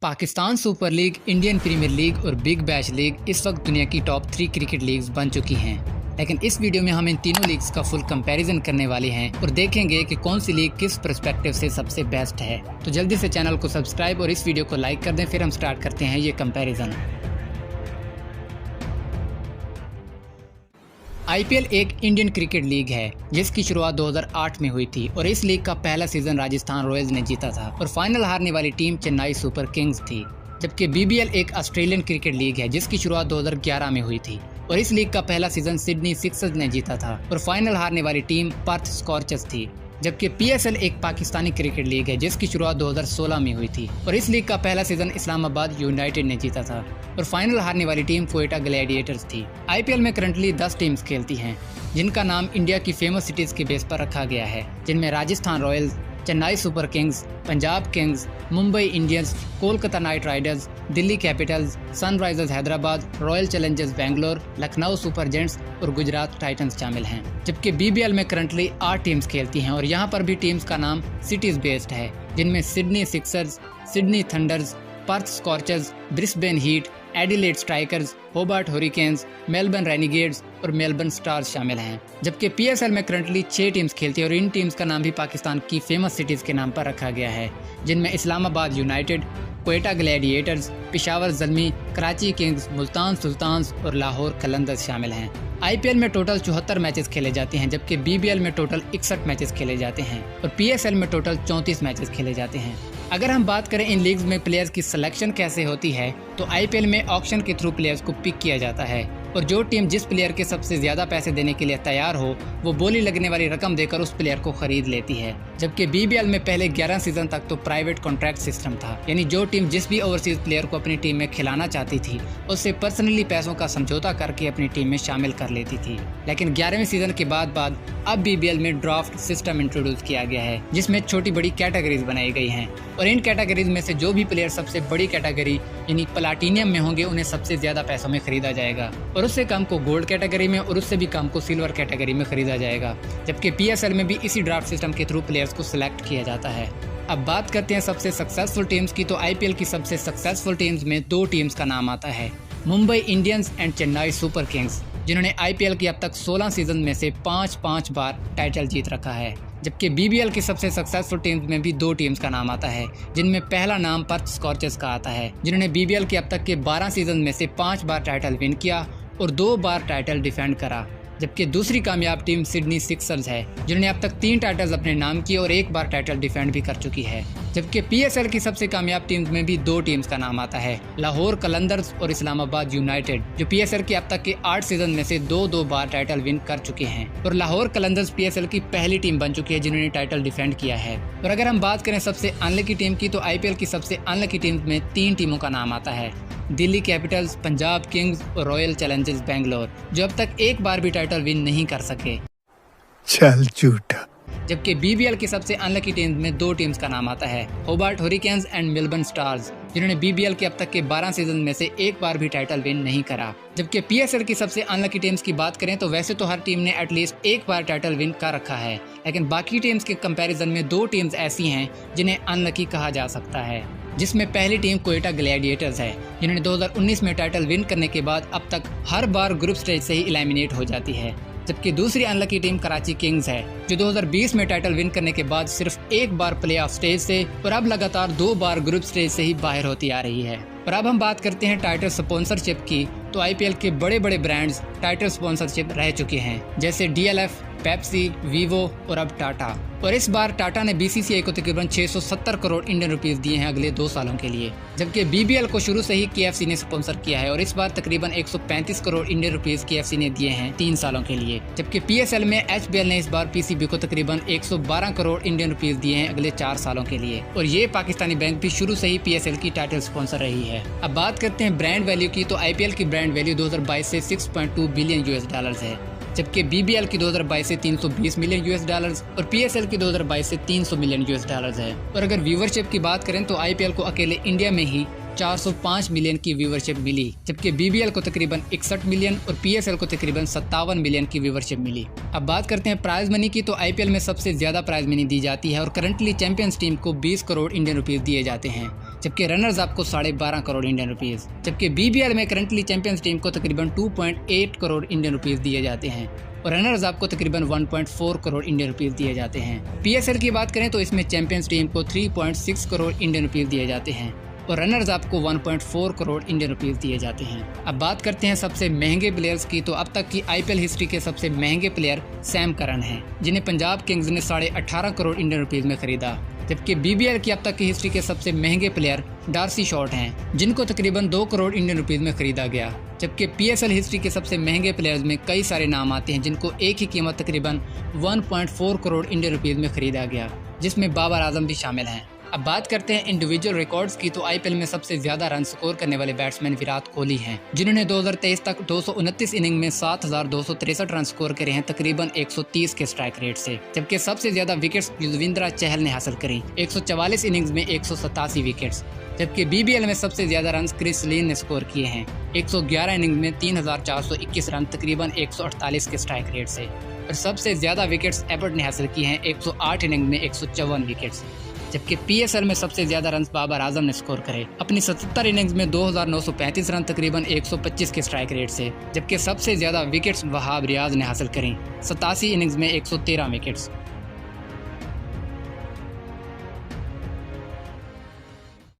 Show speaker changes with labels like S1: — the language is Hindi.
S1: Pakistan Super League, Indian Premier League और बिग बैश लीग इस वक्त दुनिया की टॉप 3 क्रिकेट लीग्स बन चुकी हैं। लेकिन इस वीडियो में हम इन तीनों लीग्स का फुल कंपैरिजन करने वाले हैं और देखेंगे कि कौन सी लीग किस पर्सपेक्टिव से सबसे बेस्ट है। तो जल्दी से चैनल को सब्सक्राइब और इस वीडियो को लाइक कर दें, फिर हम स्टार्ट करते हैं ये कंपैरिजन। आईपीएल एक इंडियन क्रिकेट लीग है जिसकी शुरुआत 2008 में हुई थी और इस लीग का पहला सीजन राजस्थान रॉयल्स ने जीता था और फाइनल हारने वाली टीम चेन्नई सुपर किंग्स थी। जबकि बीबीएल एक ऑस्ट्रेलियन क्रिकेट लीग है जिसकी शुरुआत 2011 में हुई थी और इस लीग का पहला सीजन सिडनी सिक्सर्स ने जीता था और फाइनल हारने वाली टीम पर्थ स्कॉर्चर्स थी। जबकि पीएसएल एक पाकिस्तानी क्रिकेट लीग है जिसकी शुरुआत 2016 में हुई थी और इस लीग का पहला सीजन इस्लामाबाद यूनाइटेड ने जीता था और फाइनल हारने वाली टीम क्वेटा ग्लैडिएटर्स थी। आईपीएल में करंटली 10 टीम्स खेलती हैं जिनका नाम इंडिया की फेमस सिटीज के बेस पर रखा गया है, जिनमें Rajasthan Royals, Chennai super Kings, Punjab Kings, Mumbai Indians, Kolkata night Riders, Delhi Capitals, Sunrisers Hyderabad, royal Challengers Bangalore, Lucknow super gents और गुजरात टाइटंस शामिल हैं। जबकि बीबीएल में करंटली 8 टीम्स खेलती हैं और यहाँ पर भी टीम्स का नाम सिटीज बेस्ड है, जिनमें Sydney Sixers, Sydney Thunders, Perth Scorchers, Brisbane Heat, Adelaide Strikers, Hobart Hurricanes, Melbourne Renegades और मेलबर्न स्टार्स शामिल हैं। जबकि पीएसएल में करंटली 6 टीम्स खेलती है और इन टीम्स का नाम भी पाकिस्तान की फेमस सिटीज के नाम पर रखा गया है, जिनमें Islamabad United, Quetta Gladiators, Peshawar Zalmi, Karachi Kings, Multan Sultans और लाहौर कलंदर्स शामिल हैं। आईपीएल में टोटल 74 मैचेस खेले जाते हैं जबकि बीबीएल में टोटल 61 मैचेस खेले जाते हैं और पीएसएल में टोटल 34 मैचेस खेले जाते हैं। अगर हम बात करें इन लीग्स में प्लेयर्स की सिलेक्शन कैसे होती है तो आईपीएल में ऑक्शन के थ्रू प्लेयर्स को पिक किया जाता है और जो टीम जिस प्लेयर के सबसे ज्यादा पैसे देने के लिए तैयार हो वो बोली लगने वाली रकम देकर उस प्लेयर को खरीद लेती है। जबकि बीबीएल में पहले 11 सीजन तक तो प्राइवेट कॉन्ट्रैक्ट सिस्टम था, यानी जो टीम जिस भी ओवरसीज प्लेयर को अपनी टीम में खिलाना चाहती थी उससे पर्सनली पैसों का समझौता करके अपनी टीम में शामिल कर लेती थी। लेकिन 11वें सीजन के बाद अब बीबीएल में ड्राफ्ट सिस्टम इंट्रोड्यूस किया गया है जिसमें छोटी बड़ी कैटेगरीज बनाई गई हैं और इन कैटेगरीज में से जो भी प्लेयर सबसे बड़ी कैटेगरी यानी प्लाटिनियम में होंगे उन्हें सबसे ज्यादा पैसों में खरीदा जाएगा और उससे कम को गोल्ड कैटेगरी में और उससे भी कम को सिल्वर कैटेगरी में खरीदा जाएगा। जबकि पीएसएल में भी इसी ड्राफ्ट सिस्टम के थ्रू प्लेयर्स को सिलेक्ट किया जाता है। अब बात करते हैं सबसे सक्सेसफुल टीम्स की, तो आईपीएल की सबसे सक्सेसफुल टीम्स में 2 टीम्स का नाम आता है, Mumbai Indians and Chennai super Kings, जिन्होंने आईपीएल की अब तक 16 सीजन में से 5 बार टाइटल जीत रखा है। जबकि बीबीएल की सबसे सक्सेसफुल टीम्स में भी 2 टीम्स का नाम आता है, जिनमें पहला नाम पर्थ स्कॉर्चर्स का आता है, जिन्होंने बीबीएल के अब तक के 12 सीजन में से 5 बार टाइटल विन किया और 2 बार टाइटल डिफेंड करा। जबकि दूसरी कामयाब टीम सिडनी सिक्सर्स है, जिन्होंने अब तक 3 टाइटल्स अपने नाम किए और 1 बार टाइटल डिफेंड भी कर चुकी है। जबकि पीएसएल की सबसे कामयाब टीम्स में भी 2 टीम्स का नाम आता है, लाहौर कलंदर्स और इस्लामाबाद यूनाइटेड, जो पीएसएल के अब तक के 8 सीजन में से 2 बार टाइटल विन कर चुके हैं और लाहौर कलंदर्स पीएसएल की पहली टीम बन चुकी है जिन्होंने टाइटल डिफेंड किया है। और अगर हम बात करें सबसे अनलकी टीम की, तो आईपीएल की सबसे अनलकी टीम में 3 टीमों का नाम आता है, दिल्ली कैपिटल्स, पंजाब किंग्स और रॉयल चैलेंजर्स बैंगलोर, जो अब तक 1 बार भी टाइटल विन नहीं कर सके।
S2: चल झूठा।
S1: जबकि बीबीएल की सबसे अनलकी टीम में 2 टीम्स का नाम आता है, होबार्ट हुरिकेन्स एंड मेलबर्न स्टार्स, जिन्होंने बीबीएल के अब तक के 12 सीजन में से 1 बार भी टाइटल विन नहीं करा। जबकि पीएसएल की सबसे अनलकी टीम्स की बात करें तो वैसे तो हर टीम ने एटलीस्ट 1 बार टाइटल विन कर रखा है, लेकिन बाकी टीम्स के कंपैरिजन में 2 टीम्स ऐसी हैं जिन्हें अनलकी कहा जा सकता है, जिसमें पहली टीम क्वेटा ग्लैडिएटर्स है, जिन्होंने 2019 में टाइटल विन करने के बाद अब तक हर बार ग्रुप स्टेज से ही एलिमिनेट हो जाती है। जबकि दूसरी अनलकी टीम कराची किंग्स है, जो 2020 में टाइटल विन करने के बाद सिर्फ 1 बार प्लेऑफ स्टेज से और अब लगातार 2 बार ग्रुप स्टेज से ही बाहर होती आ रही है। और अब हम बात करते हैं टाइटल स्पॉन्सरशिप की, तो आईपीएल के बड़े ब्रांड्स टाइटल स्पॉन्सरशिप रह चुके हैं, जैसे डीएलएफ, पेप्सी, वीवो और अब टाटा। और इस बार टाटा ने बीसीसीआई को तकरीबन 670 करोड़ इंडियन रुपीस दिए हैं अगले 2 सालों के लिए। जबकि बीबीएल को शुरू से ही केएफसी ने स्पॉन्सर किया है और इस बार तकरीबन 135 करोड़ इंडियन रुपीस केएफसी ने दिए हैं 3 सालों के लिए। जबकि पीएसएल में एचबीएल ने इस बार पीसीबी को तकरीबन 112 करोड़ इंडियन रुपीस दिए हैं अगले 4 सालों के लिए और ये पाकिस्तानी बैंक भी शुरू से ही पीएसएल की टाइटल स्पॉन्सर रही है। अब बात करते हैं ब्रांड वैल्यू की, तो आईपीएल की ब्रांड वैल्यू 2022 से 6.2 बिलियन $, है, जबकि बीबीएल की 2022 से 320 मिलियन $, और पीएसएल की 2022 से 300 मिलियन $। है। और अगर व्यूवरशिप की बात करें तो आईपीएल को अकेले इंडिया में ही 405 मिलियन की व्यूवरशिप मिली, जबकि बीबीएल को तकरीबन 61 मिलियन और पीएसएल को तकरीबन 57 मिलियन की व्यूवरशिप मिली। अब बात करते हैं प्राइज मनी की, तो आईपीएल में सबसे ज्यादा प्राइज मनी दी जाती है और करंटली चैंपियंस टीम को 20 करोड़ इंडियन रुपीस दिए जाते हैं, जबकि रनर्स अप को 12.5 करोड़ इंडियन रुपीस। जबकि बीबीएल में करंटली चैंपियंस टीम को तकरीबन 2.8 करोड़ इंडियन रुपीस दिए जाते हैं और रनर्स अप को तकरीबन 1.4 करोड़ इंडियन रुपीस दिए जाते हैं। पीएसएल की बात करें तो इसमें चैंपियंस टीम को 3.6 करोड़ इंडियन रुपीस दिए जाते हैं और रनर्स अप को 1.4 करोड़ इंडियन रुपीस दिए जाते हैं। अब बात करते हैं सबसे महंगे प्लेयर्स की, तो अब तक की आईपीएल हिस्ट्री के सबसे महंगे प्लेयर सैम करन हैं, जिन्हें पंजाब किंग्स ने 18.5 करोड़ इंडियन रुपीस में खरीदा। जबकि बीबीएल की अब तक की हिस्ट्री के सबसे महंगे प्लेयर डार्सी शॉर्ट हैं, जिनको तकरीबन 2 करोड़ इंडियन रुपीस में खरीदा गया। जबकि पीएसएल हिस्ट्री के सबसे महंगे प्लेयर्स में कई सारे नाम आते हैं, जिनको एक ही कीमत तकरीबन 1.4 करोड़ इंडियन रुपीस में खरीदा गया, जिसमें बाबर आजम भी शामिल हैं। अब बात करते हैं इंडिविजुअल रिकॉर्ड्स की, तो आईपीएल में सबसे ज्यादा रन स्कोर करने वाले बैट्समैन विराट कोहली हैं, जिन्होंने 2023 तक 229 इनिंग में 7,263 रन स्कोर करे हैं, तकरीबन 130 के स्ट्राइक रेट से। जबकि सबसे ज्यादा विकेट्स युजवेंद्र चहल ने हासिल करी, 144 इनिंग्स में 187 विकेट्स। जबकि बीबीएल में सबसे ज्यादा रन क्रिस लिन ने स्कोर किए हैं, 111 इनिंग में 3,421 रन, तकरीबन 148 के स्ट्राइक रेट से। और सबसे ज्यादा विकेट्स एबर्ट ने हासिल किए हैं, 108 इनिंग में 154 विकेट्स। जबकि पीएसएल में सबसे ज्यादा रन बाबर आजम ने स्कोर करे, अपनी 77 इनिंग्स में 2,935 रन, तकरीबन 125 के स्ट्राइक रेट से। जबकि सबसे ज्यादा विकेट्स वहाब रियाज ने हासिल करी, 87 इनिंग्स में 113 विकेट्स।